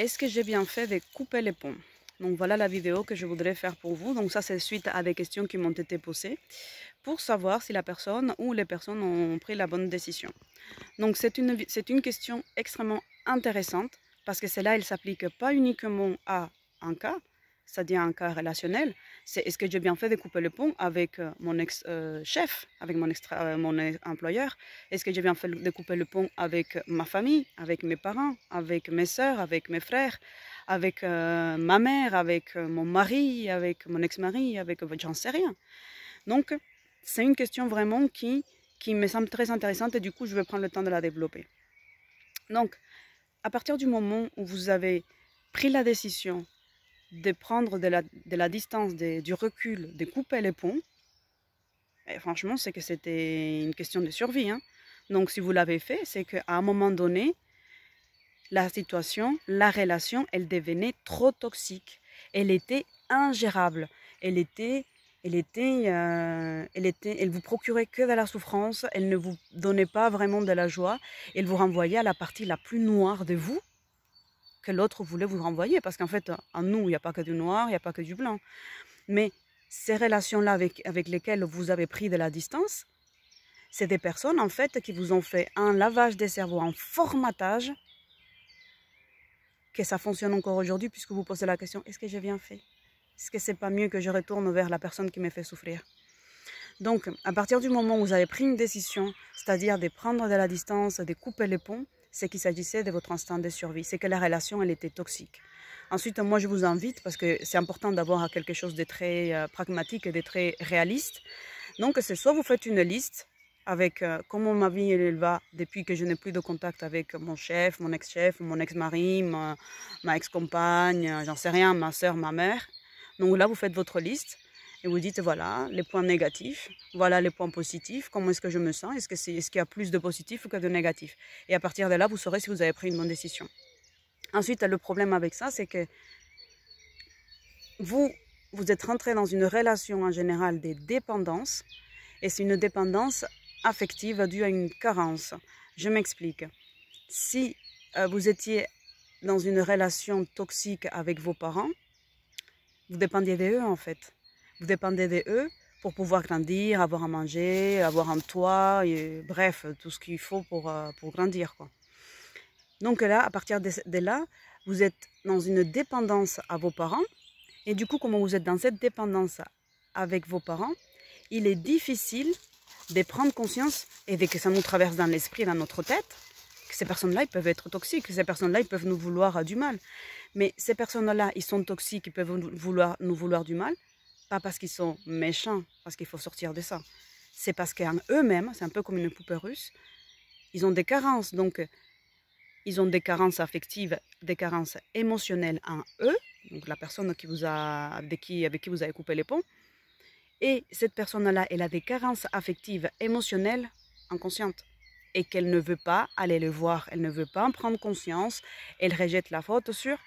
Est-ce que j'ai bien fait de couper les ponts? Donc voilà la vidéo que je voudrais faire pour vous. Donc ça c'est suite à des questions qui m'ont été posées pour savoir si la personne ou les personnes ont pris la bonne décision. Donc c'est une question extrêmement intéressante parce que celle-là elle s'applique pas uniquement à un cas, c'est-à-dire un cas relationnel. C'est est-ce que j'ai bien fait de couper le pont avec mon ex-chef, avec mon employeur? Est-ce que j'ai bien fait de couper le pont avec ma famille, avec mes parents, avec mes sœurs, avec mes frères, avec ma mère, avec mon mari, avec mon ex-mari, avec j'en sais rien. Donc c'est une question vraiment qui me semble très intéressante et du coup je vais prendre le temps de la développer. Donc à partir du moment où vous avez pris la décision de prendre de la distance, du recul, de couper les ponts, et franchement, c'est que c'était une question de survie. Hein. Donc, si vous l'avez fait, c'est qu'à un moment donné, la situation, la relation, elle devenait trop toxique. Elle était ingérable. Elle vous procurait que de la souffrance. Elle ne vous donnait pas vraiment de la joie. Elle vous renvoyait à la partie la plus noire de vous que l'autre voulait vous renvoyer. Parce qu'en fait, en nous, il n'y a pas que du noir, il n'y a pas que du blanc. Mais ces relations-là avec lesquelles vous avez pris de la distance, c'est des personnes, en fait, qui vous ont fait un lavage des cerveaux, un formatage, que ça fonctionne encore aujourd'hui, puisque vous posez la question, est-ce que j'ai bien fait? Est-ce que c'est pas mieux que je retourne vers la personne qui me fait souffrir? Donc, à partir du moment où vous avez pris une décision, c'est-à-dire de prendre de la distance, de couper les ponts, c'est qu'il s'agissait de votre instinct de survie. C'est que la relation, elle était toxique. Ensuite, moi, je vous invite, parce que c'est important d'avoir quelque chose de très pragmatique et de très réaliste. Donc, c'est soit vous faites une liste avec comment ma vie elle va depuis que je n'ai plus de contact avec mon chef, mon ex-chef, mon ex-mari, ma ex-compagne, j'en sais rien, ma soeur, ma mère. Donc là, vous faites votre liste. Et vous dites, voilà, les points négatifs, voilà les points positifs, comment est-ce que je me sens, est-ce qu'il y a plus de positifs ou que de négatifs. Et à partir de là, vous saurez si vous avez pris une bonne décision. Ensuite, le problème avec ça, c'est que vous êtes rentré dans une relation en général de dépendance, et c'est une dépendance affective due à une carence. Je m'explique. Si vous étiez dans une relation toxique avec vos parents, vous dépendiez d'eux en fait. Vous dépendez d'eux pour pouvoir grandir, avoir à manger, avoir un toit, et, bref, tout ce qu'il faut pour grandir, quoi. Donc là, à partir de là, vous êtes dans une dépendance à vos parents. Et du coup, comme vous êtes dans cette dépendance avec vos parents, il est difficile de prendre conscience et de que ça nous traverse dans l'esprit, dans notre tête, que ces personnes-là, ils peuvent être toxiques, que ces personnes-là, ils peuvent nous vouloir du mal. Mais ces personnes-là, ils sont toxiques, ils peuvent nous vouloir du mal, pas parce qu'ils sont méchants, parce qu'il faut sortir de ça. C'est parce qu'en eux-mêmes, c'est un peu comme une poupée russe, ils ont des carences. Donc, ils ont des carences affectives, des carences émotionnelles en eux, donc la personne avec qui vous avez coupé les ponts. Et cette personne-là, elle a des carences affectives, émotionnelles, inconscientes. Et qu'elle ne veut pas aller le voir, elle ne veut pas en prendre conscience, elle rejette la faute sur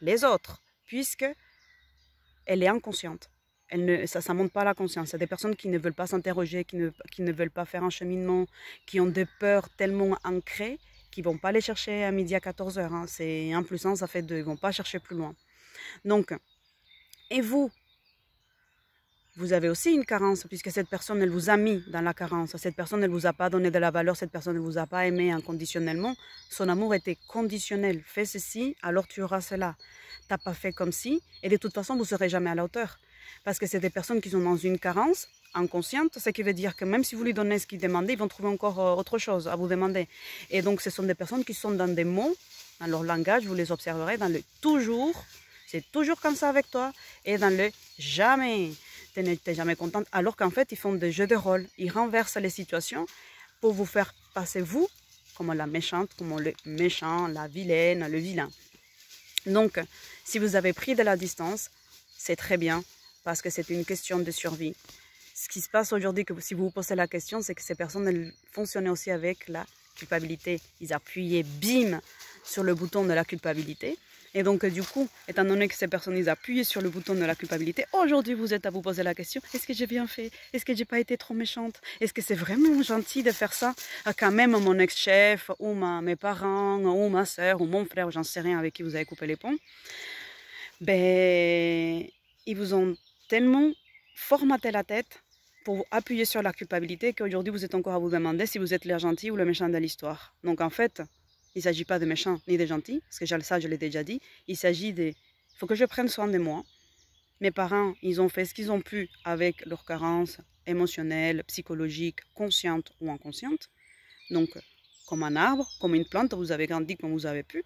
les autres, puisque elle est inconsciente. Ça ne montre pas la conscience. C'est des personnes qui ne veulent pas s'interroger, qui ne veulent pas faire un cheminement, qui ont des peurs tellement ancrées qu'ils ne vont pas les chercher à midi à 14h. Hein. C'est 1 plus 1, ça fait 2. Ils ne vont pas chercher plus loin. Donc, et vous avez aussi une carence, puisque cette personne, elle vous a mis dans la carence. Cette personne, elle ne vous a pas donné de la valeur. Cette personne ne vous a pas aimé inconditionnellement. Son amour était conditionnel. Fais ceci, alors tu auras cela. Tu n'as pas fait comme ci, et de toute façon, vous ne serez jamais à la hauteur. Parce que c'est des personnes qui sont dans une carence inconsciente, ce qui veut dire que même si vous lui donnez ce qu'il demandait, ils vont trouver encore autre chose à vous demander. Et donc, ce sont des personnes qui sont dans des mots, dans leur langage, vous les observerez, dans le toujours, c'est toujours comme ça avec toi, et dans le jamais. Tu n'es jamais contente, alors qu'en fait, ils font des jeux de rôle. Ils renversent les situations pour vous faire passer vous comme la méchante, comme le méchant, la vilaine, le vilain. Donc, si vous avez pris de la distance, c'est très bien, parce que c'est une question de survie. Ce qui se passe aujourd'hui, si vous vous posez la question, c'est que ces personnes elles fonctionnaient aussi avec la culpabilité. Ils appuyaient, bim, sur le bouton de la culpabilité. Et donc, du coup, étant donné que ces personnes, ils appuient sur le bouton de la culpabilité, aujourd'hui, vous êtes à vous poser la question, est-ce que j'ai bien fait? Est-ce que j'ai pas été trop méchante? Est-ce que c'est vraiment gentil de faire ça? Quand même, mon ex-chef, ou mes parents, ou ma soeur, ou mon frère, ou j'en sais rien avec qui vous avez coupé les ponts, ben, ils vous ont tellement formaté la tête pour appuyer sur la culpabilité qu'aujourd'hui, vous êtes encore à vous demander si vous êtes le gentil ou le méchant de l'histoire. Donc, en fait, il ne s'agit pas de méchants ni de gentils, parce que ça, je l'ai déjà dit. Il s'agit de... Il faut que je prenne soin de moi. Mes parents, ils ont fait ce qu'ils ont pu avec leurs carences émotionnelles, psychologiques, conscientes ou inconscientes. Donc, comme un arbre, comme une plante, vous avez grandi comme vous avez pu.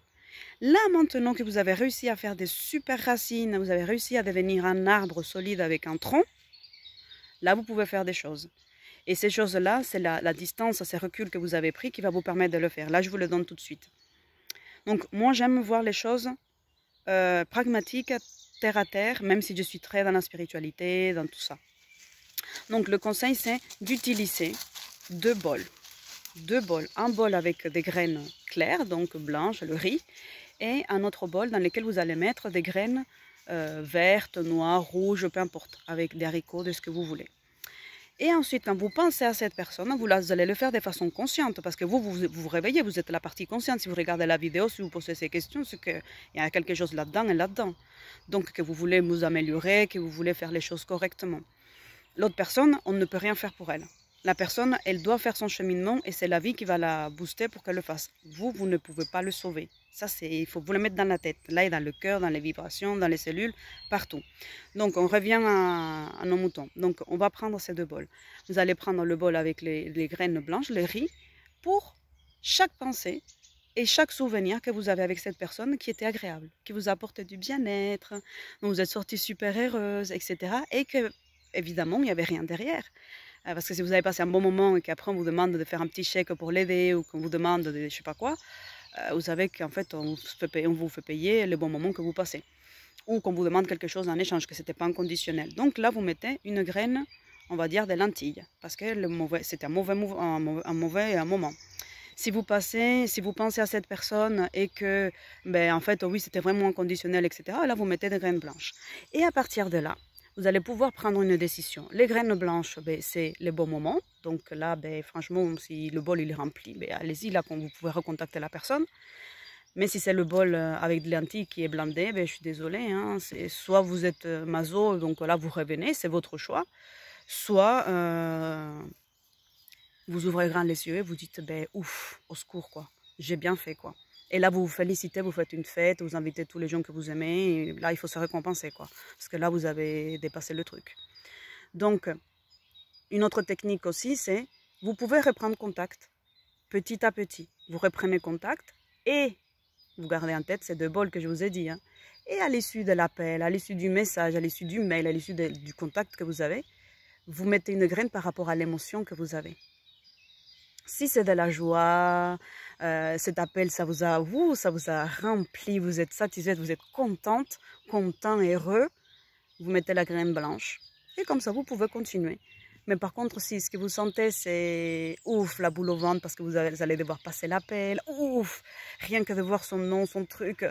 Là, maintenant que vous avez réussi à faire des super racines, vous avez réussi à devenir un arbre solide avec un tronc, là, vous pouvez faire des choses. Et ces choses-là, c'est la distance, ces reculs que vous avez pris qui va vous permettre de le faire. Là, je vous le donne tout de suite. Donc, moi, j'aime voir les choses pragmatiques, terre à terre, même si je suis très dans la spiritualité, dans tout ça. Donc, le conseil, c'est d'utiliser 2 bols. 2 bols. Un bol avec des graines claires, donc blanches, le riz, et un autre bol dans lequel vous allez mettre des graines vertes, noires, rouges, peu importe, avec des haricots, de ce que vous voulez. Et ensuite, quand vous pensez à cette personne, vous allez le faire de façon consciente, parce que vous réveillez, vous êtes la partie consciente. Si vous regardez la vidéo, si vous posez ces questions, c'est qu'il y a quelque chose là-dedans et là-dedans. Donc, que vous voulez vous améliorer, que vous voulez faire les choses correctement. L'autre personne, on ne peut rien faire pour elle. La personne, elle doit faire son cheminement et c'est la vie qui va la booster pour qu'elle le fasse. Vous ne pouvez pas le sauver. Ça, il faut vous le mettre dans la tête. Là, et dans le cœur, dans les vibrations, dans les cellules, partout. Donc, on revient à nos moutons. Donc, on va prendre ces 2 bols. Vous allez prendre le bol avec les graines blanches, le riz, pour chaque pensée et chaque souvenir que vous avez avec cette personne qui était agréable, qui vous apporte du bien-être, dont vous êtes sortie super heureuse, etc. Et que, évidemment, il n'y avait rien derrière. Parce que si vous avez passé un bon moment et qu'après on vous demande de faire un petit chèque pour l'aider ou qu'on vous demande de je sais pas quoi, vous savez qu'en fait on vous fait payer les bons moments que vous passez. Ou qu'on vous demande quelque chose en échange, que ce n'était pas inconditionnel. Donc là vous mettez une graine, on va dire des lentilles, parce que c'était un mauvais moment. Si vous pensez à cette personne et que, en fait, oui, c'était vraiment inconditionnel, etc., là vous mettez des graines blanches. Et à partir de là, vous allez pouvoir prendre une décision. Les graines blanches, c'est les bons moments. Donc là, franchement, si le bol il est rempli, allez-y, là, vous pouvez recontacter la personne. Mais si c'est le bol avec des lentilles qui est blindé, je suis désolée. Hein, soit vous êtes maso, donc là, vous revenez, c'est votre choix. Soit vous ouvrez grand les yeux et vous dites, ouf, au secours, quoi. J'ai bien fait, quoi. Et là, vous vous félicitez, vous faites une fête, vous invitez tous les gens que vous aimez. Et là, il faut se récompenser, quoi. Parce que là, vous avez dépassé le truc. Donc, une autre technique aussi, c'est vous pouvez reprendre contact petit à petit. Vous reprenez contact et vous gardez en tête ces 2 bols que je vous ai dit. Hein. Et à l'issue de l'appel, à l'issue du message, à l'issue du mail, à l'issue du contact que vous avez, vous mettez une graine par rapport à l'émotion que vous avez. Si c'est de la joie, cet appel, ça vous a rempli, vous êtes satisfaite, vous êtes content, heureux, vous mettez la graine blanche. Et comme ça, vous pouvez continuer. Mais par contre, si ce que vous sentez, c'est ouf, la boule au ventre, parce que vous allez devoir passer l'appel, ouf, rien que de voir son nom, son truc,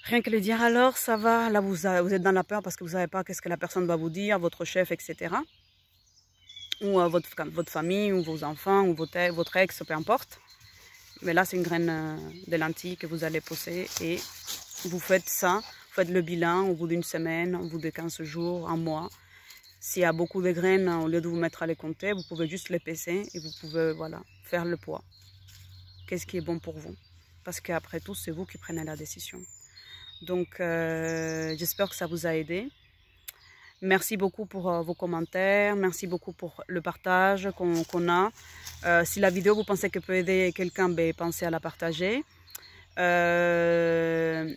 rien que de dire alors, ça va, là vous êtes dans la peur parce que vous ne savez pas qu'est-ce que la personne va vous dire, votre chef, etc. Ou votre famille, ou vos enfants, ou votre ex, peu importe. Mais là, c'est une graine de lentilles que vous allez poser et vous faites ça, vous faites le bilan au bout d'une semaine, au bout de 15 jours, un mois. S'il y a beaucoup de graines, au lieu de vous mettre à les compter, vous pouvez juste les peser et vous pouvez faire le poids. Qu'est-ce qui est bon pour vous? Parce qu'après tout, c'est vous qui prenez la décision. Donc, j'espère que ça vous a aidé. Merci beaucoup pour vos commentaires, merci beaucoup pour le partage qu'on a. Si la vidéo, vous pensez qu'elle peut aider quelqu'un, pensez à la partager. Je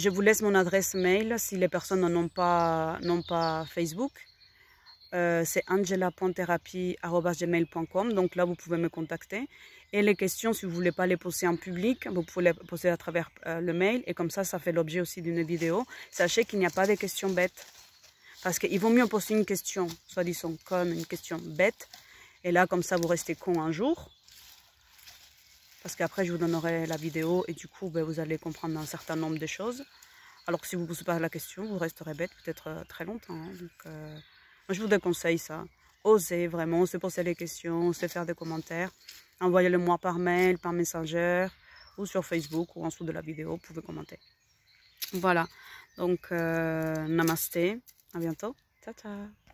vous laisse mon adresse mail si les personnes n'ont pas Facebook. C'est angela.therapie@gmail.com. Donc là, vous pouvez me contacter. Et les questions, si vous ne voulez pas les poser en public, vous pouvez les poser à travers le mail. Et comme ça fait l'objet aussi d'une vidéo. Sachez qu'il n'y a pas de questions bêtes. Parce qu'il vaut mieux poser une question, soi-disant comme une question bête. Et là, comme ça, vous restez con un jour. parce qu'après je vous donnerai la vidéo et du coup vous allez comprendre un certain nombre de choses. Alors que si vous ne posez pas la question, vous resterez bête peut-être très longtemps. Hein. Donc, moi je vous déconseille ça. Osez vraiment, osez poser les questions, osez faire des commentaires. Envoyez-le moi par mail, par Messenger ou sur Facebook ou en dessous de la vidéo, vous pouvez commenter. Voilà, donc namasté, à bientôt, ciao ciao.